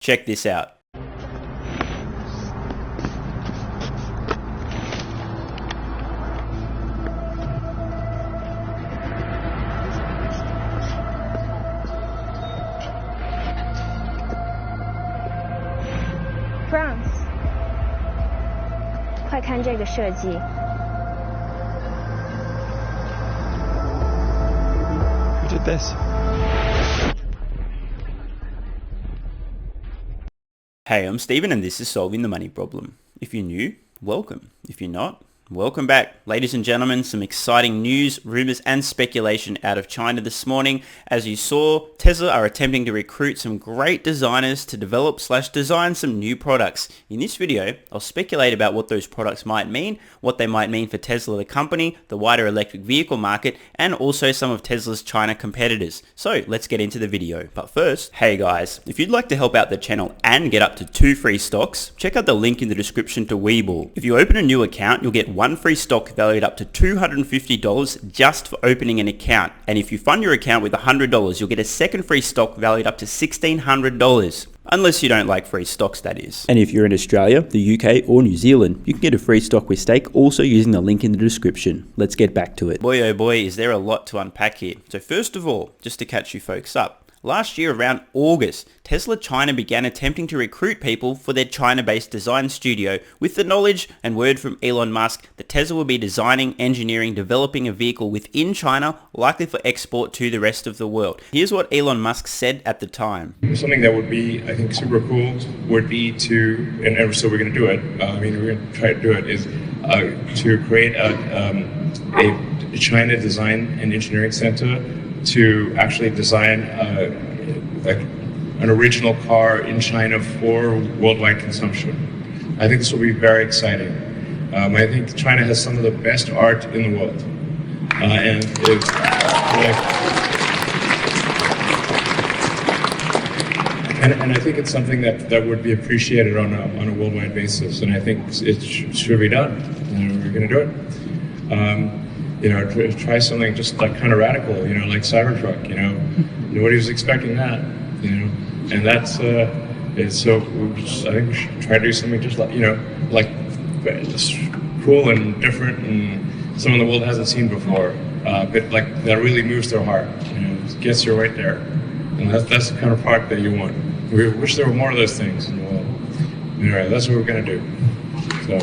Check this out. France， 快看这个设计。Who did this? Hey, I'm Steven and this is Solving the Money Problem. If you're new, welcome. If you're not, welcome back. Ladies and gentlemen, some exciting news, rumors and speculation out of China this morning. As you saw, Tesla are attempting to recruit some great designers to develop/design some new products. In this video, I'll speculate about what those products might mean, what they might mean for Tesla the company, the wider electric vehicle market, and also some of Tesla's China competitors. So let's get into the video. But first, hey guys, if you'd like to help out the channel and get up to 2 free stocks, check out the link in the description to WeBull. If you open a new account, you'll get 1 free stock valued up to $250 just for opening an account. And if you fund your account with $100, you'll get a second free stock valued up to $1,600. Unless you don't like free stocks, that is. And if you're in Australia, the UK or New Zealand, you can get a free stock with stake also using the link in the description. Let's get back to it. Boy oh boy, is there a lot to unpack here. So first of all, just to catch you folks up, last year around August, Tesla China began attempting to recruit people for their China-based design studio with the knowledge and word from Elon Musk that Tesla will be designing, engineering, developing a vehicle within China, likely for export to the rest of the world. Here's what Elon Musk said at the time. Something that would be, I think, super cool would be to, and so we're going to do it, we're going to try to do it, is to create a China Design and Engineering Center to actually design an original car in China for worldwide consumption. I think this will be very exciting. I think China has some of the best art in the world. And I think it's something that would be appreciated on a worldwide basis, and I think it should be done. We're going to do it. Try something just like kind of radical, like Cybertruck. Nobody was expecting that, and that's so. I think we should try to do something just like just cool and different and something the world hasn't seen before, but like that really moves their heart. Gets you right there, and that's the kind of product that you want. We wish there were more of those things in the world. That's what we're gonna do. So.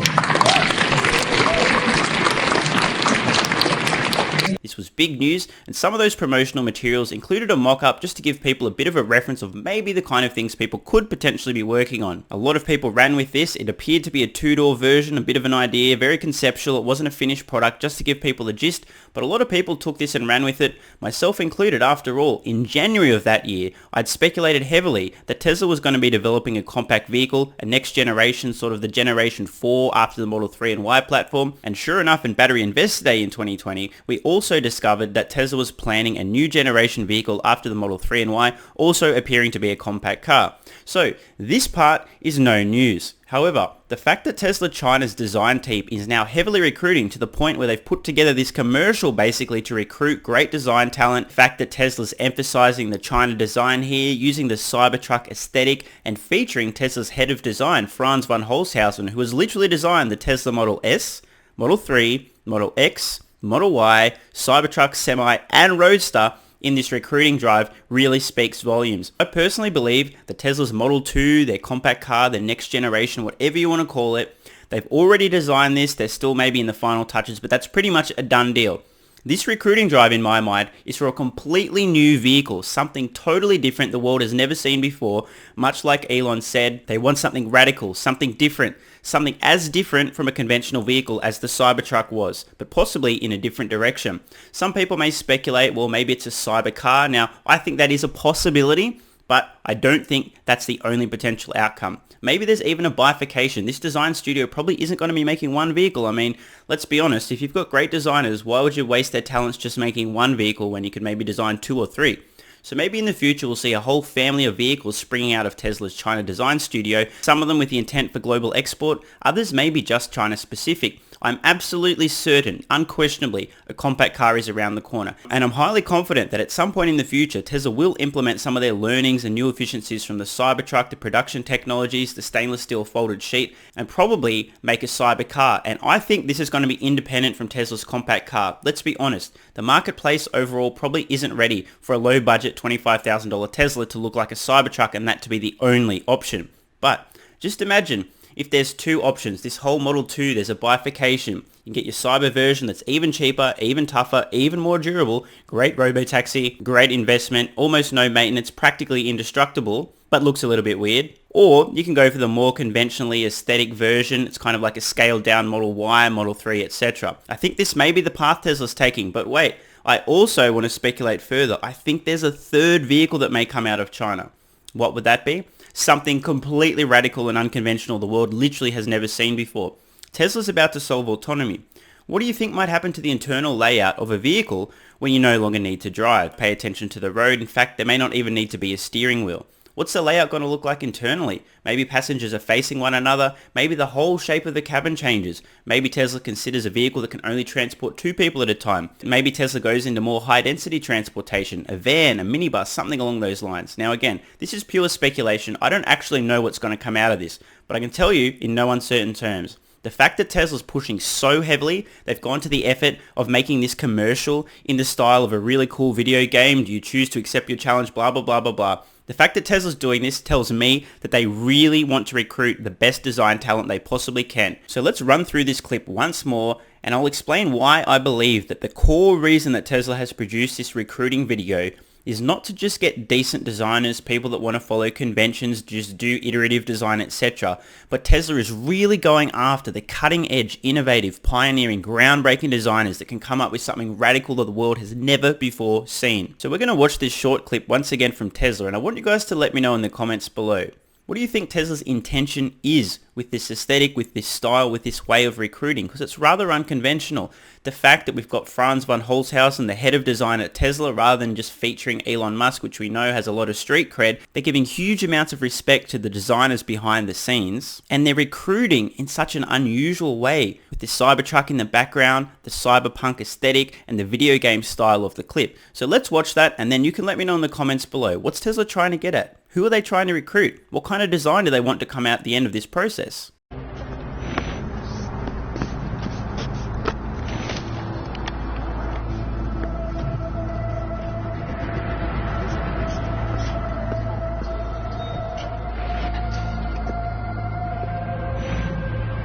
This was big news, and some of those promotional materials included a mock-up just to give people a bit of a reference of maybe the kind of things people could potentially be working on. A lot of people ran with this. It appeared to be a 2-door version, a bit of an idea, very conceptual. It wasn't a finished product, just to give people a gist, but a lot of people took this and ran with it, myself included. After all, in January of that year, I'd speculated heavily that Tesla was going to be developing a compact vehicle, a next generation, sort of the generation 4 after the Model 3 and Y platform, and sure enough, in Battery Investor Day in 2020, we also discovered that Tesla was planning a new generation vehicle after the Model 3 and Y, also appearing to be a compact car. So this part is no news. However, the fact that Tesla China's design team is now heavily recruiting to the point where they've put together this commercial basically to recruit great design talent, the fact that Tesla's emphasizing the China design here, using the Cybertruck aesthetic and featuring Tesla's head of design, Franz von Holzhausen, who has literally designed the Tesla Model S, Model 3, Model X, Model Y, Cybertruck, Semi, and Roadster in this recruiting drive really speaks volumes. I personally believe that Tesla's Model 2, their compact car, their next generation, whatever you want to call it, they've already designed this. They're still maybe in the final touches, but that's pretty much a done deal. This recruiting drive, in my mind, is for a completely new vehicle, something totally different the world has never seen before. Much like Elon said, they want something radical, something different, something as different from a conventional vehicle as the Cybertruck was, but possibly in a different direction. Some people may speculate, well, maybe it's a cybercar. Now, I think that is a possibility, but I don't think that's the only potential outcome. Maybe there's even a bifurcation. This design studio probably isn't going to be making one vehicle. I mean, let's be honest, if you've got great designers, why would you waste their talents just making one vehicle when you could maybe design 2 or 3? So maybe in the future we'll see a whole family of vehicles springing out of Tesla's China design studio, some of them with the intent for global export, others maybe just China specific. I'm absolutely certain, unquestionably, a compact car is around the corner. And I'm highly confident that at some point in the future, Tesla will implement some of their learnings and new efficiencies from the Cybertruck, the production technologies, the stainless steel folded sheet, and probably make a cyber car. And I think this is going to be independent from Tesla's compact car. Let's be honest, the marketplace overall probably isn't ready for a low budget $25,000 Tesla to look like a Cybertruck and that to be the only option. But just imagine if there's two options, this whole Model 2, there's a bifurcation. You can get your cyber version that's even cheaper, even tougher, even more durable, great Robotaxi, great investment, almost no maintenance, practically indestructible, but looks a little bit weird. Or you can go for the more conventionally aesthetic version. It's kind of like a scaled down Model Y, Model 3, etc. I think this may be the path Tesla's taking, but wait, I also want to speculate further. I think there's a third vehicle that may come out of China. What would that be? Something completely radical and unconventional the world literally has never seen before. Tesla's about to solve autonomy. What do you think might happen to the internal layout of a vehicle when you no longer need to drive? Pay attention to the road. In fact, there may not even need to be a steering wheel. What's the layout going to look like internally? Maybe passengers are facing one another. Maybe the whole shape of the cabin changes. Maybe Tesla considers a vehicle that can only transport 2 people at a time. Maybe Tesla goes into more high-density transportation, a van, a minibus, something along those lines. Now again, this is pure speculation. I don't actually know what's going to come out of this, but I can tell you in no uncertain terms. The fact that Tesla's pushing so heavily, they've gone to the effort of making this commercial in the style of a really cool video game. Do you choose to accept your challenge? Blah, blah, blah, blah, blah. The fact that Tesla's doing this tells me that they really want to recruit the best design talent they possibly can. So let's run through this clip once more and I'll explain why I believe that the core reason that Tesla has produced this recruiting video is not to just get decent designers, people that want to follow conventions, just do iterative design, etc. But Tesla is really going after the cutting edge, innovative, pioneering, groundbreaking designers that can come up with something radical that the world has never before seen. So we're going to watch this short clip once again from Tesla, and I want you guys to let me know in the comments below. What do you think Tesla's intention is with this aesthetic, with this style, with this way of recruiting? Because it's rather unconventional. The fact that we've got Franz von Holzhausen, the head of design at Tesla, rather than just featuring Elon Musk, which we know has a lot of street cred, they're giving huge amounts of respect to the designers behind the scenes, and they're recruiting in such an unusual way with the Cybertruck in the background, the cyberpunk aesthetic, and the video game style of the clip. So let's watch that, and then you can let me know in the comments below. What's Tesla trying to get at? Who are they trying to recruit? What kind of design do they want to come out at the end of this process?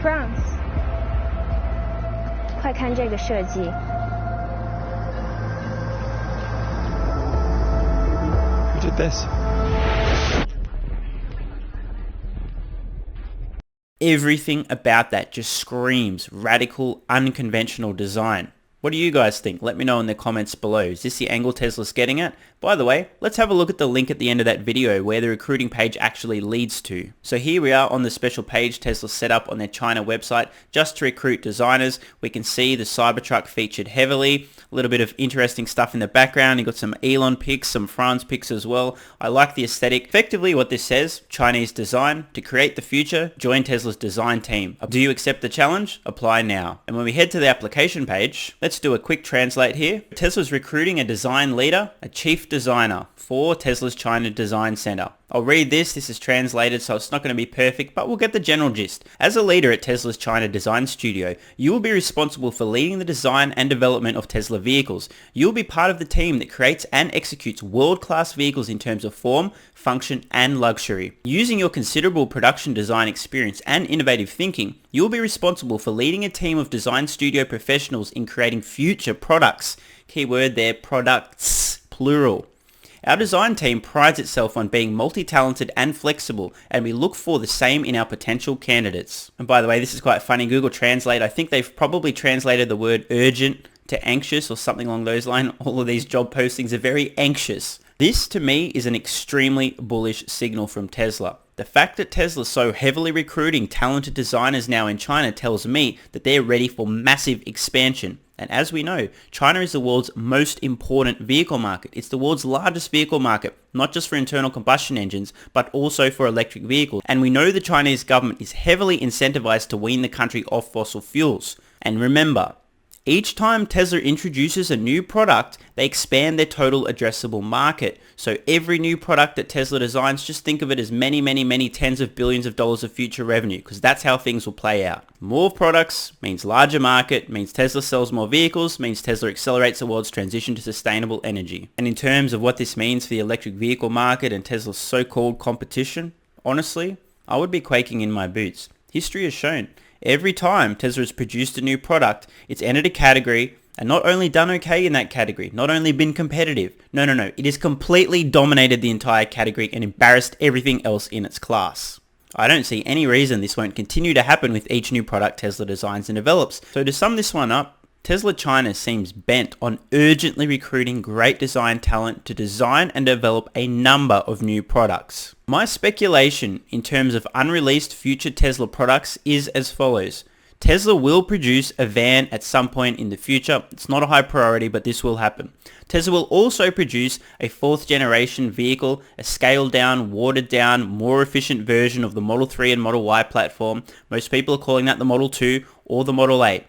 France， 快看这个设计。 Who did this? Everything about that just screams radical, unconventional design. What do you guys think? Let me know in the comments below. Is this the angle Tesla's getting at? By the way, let's have a look at the link at the end of that video where the recruiting page actually leads to. So here we are on the special page Tesla set up on their China website just to recruit designers. We can see the Cybertruck featured heavily. A little bit of interesting stuff in the background. You got some Elon pics, some Franz pics as well. I like the aesthetic. Effectively what this says, Chinese design. To create the future, join Tesla's design team. Do you accept the challenge? Apply now. And when we head to the application page, let's do a quick translate here. Tesla's recruiting a design leader, a chief designer for Tesla's China Design Center. I'll read this. This is translated, so it's not going to be perfect, but we'll get the general gist. As a leader at Tesla's China Design Studio, you will be responsible for leading the design and development of Tesla vehicles. You will be part of the team that creates and executes world-class vehicles in terms of form, function, and luxury. Using your considerable production design experience and innovative thinking, you will be responsible for leading a team of design studio professionals in creating future products. Keyword there, products, plural. Our design team prides itself on being multi-talented and flexible, and we look for the same in our potential candidates. And by the way, this is quite funny. Google Translate, I think they've probably translated the word urgent to anxious or something along those lines. All of these job postings are very anxious. This to me is an extremely bullish signal from Tesla. The fact that Tesla's so heavily recruiting talented designers now in China tells me that they're ready for massive expansion. And as we know, China is the world's most important vehicle market. It's the world's largest vehicle market, not just for internal combustion engines, but also for electric vehicles. And we know the Chinese government is heavily incentivized to wean the country off fossil fuels. And remember, each time Tesla introduces a new product, they expand their total addressable market. So every new product that Tesla designs, just think of it as many tens of billions of dollars of future revenue, because that's how things will play out. More products means larger market, means Tesla sells more vehicles, means Tesla accelerates the world's transition to sustainable energy. And in terms of what this means for the electric vehicle market and Tesla's so-called competition, honestly, I would be quaking in my boots. History has shown every time Tesla has produced a new product, it's entered a category and not only done okay in that category, not only been competitive, no, it has completely dominated the entire category and embarrassed everything else in its class. I don't see any reason this won't continue to happen with each new product Tesla designs and develops. So to sum this one up, Tesla China seems bent on urgently recruiting great design talent to design and develop a number of new products. My speculation in terms of unreleased future Tesla products is as follows. Tesla will produce a van at some point in the future. It's not a high priority, but this will happen. Tesla will also produce a 4th generation vehicle, a scaled down, watered down, more efficient version of the Model 3 and Model Y platform. Most people are calling that the Model 2 or the Model 8.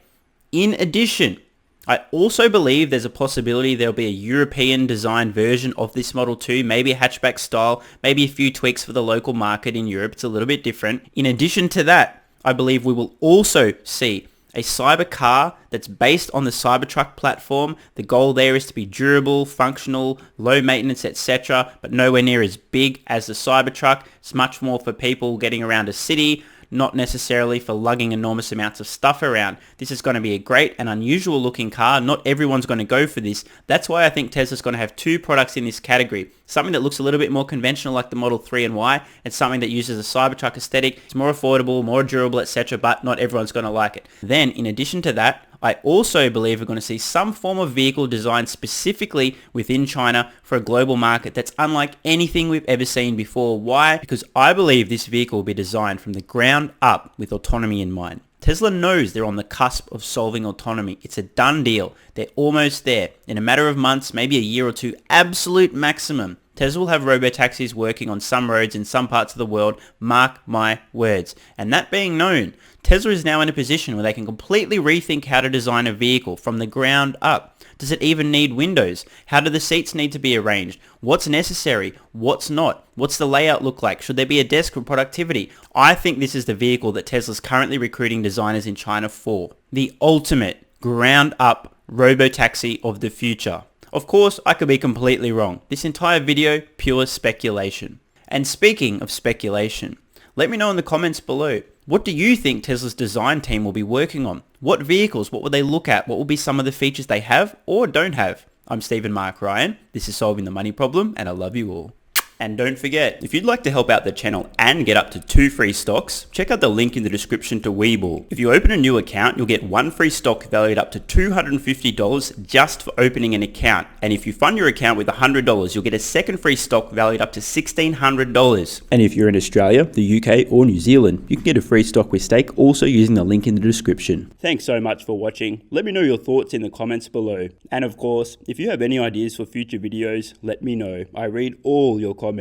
In addition, I also believe there's a possibility there'll be a European design version of this Model 2, maybe a hatchback style, maybe a few tweaks for the local market in Europe. It's a little bit different. In addition to that, I believe we will also see a cyber car that's based on the Cybertruck platform. The goal there is to be durable, functional, low maintenance, etc., but nowhere near as big as the Cybertruck. It's much more for people getting around a city, not necessarily for lugging enormous amounts of stuff around. This is going to be a great and unusual looking car. Not everyone's going to go for this. That's why I think Tesla's going to have 2 products in this category. Something that looks a little bit more conventional like the Model 3 and Y, and something that uses a Cybertruck aesthetic. It's more affordable, more durable, etc., but not everyone's going to like it. Then, in addition to that, I also believe we're going to see some form of vehicle designed specifically within China for a global market that's unlike anything we've ever seen before. Why? Because I believe this vehicle will be designed from the ground up with autonomy in mind. Tesla knows they're on the cusp of solving autonomy. It's a done deal. They're almost there. In a matter of months, maybe a year or two, absolute maximum, Tesla will have robotaxis working on some roads in some parts of the world, mark my words. And that being known, Tesla is now in a position where they can completely rethink how to design a vehicle from the ground up. Does it even need windows? How do the seats need to be arranged? What's necessary? What's not? What's the layout look like? Should there be a desk for productivity? I think this is the vehicle that Tesla's currently recruiting designers in China for. The ultimate ground up robotaxi of the future. Of course, I could be completely wrong. This entire video, pure speculation. And speaking of speculation, let me know in the comments below. What do you think Tesla's design team will be working on? What vehicles? What will they look at? What will be some of the features they have or don't have? I'm Stephen Mark Ryan. This is Solving the Money Problem, and I love you all. And don't forget, if you'd like to help out the channel and get up to 2 free stocks, check out the link in the description to WeBull. If you open a new account, you'll get 1 free stock valued up to $250 just for opening an account. And if you fund your account with $100, you'll get a second free stock valued up to $1,600. And if you're in Australia, the UK or New Zealand, you can get a free stock with stake also using the link in the description. Thanks so much for watching. Let me know your thoughts in the comments below. And of course, if you have any ideas for future videos, let me know. I read all your comments.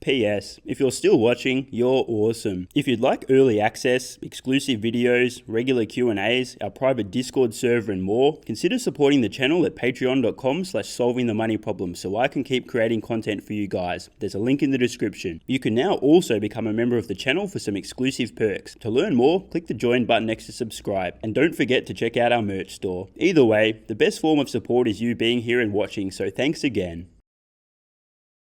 P.S. If you're still watching, you're awesome. If you'd like early access, exclusive videos, regular Q&As, our private Discord server and more, consider supporting the channel at patreon.com/solvingthemoneyproblem so I can keep creating content for you guys. There's a link in the description. You can now also become a member of the channel for some exclusive perks. To learn more, click the join button next to subscribe. And don't forget to check out our merch store. Either way, the best form of support is you being here and watching, so thanks again.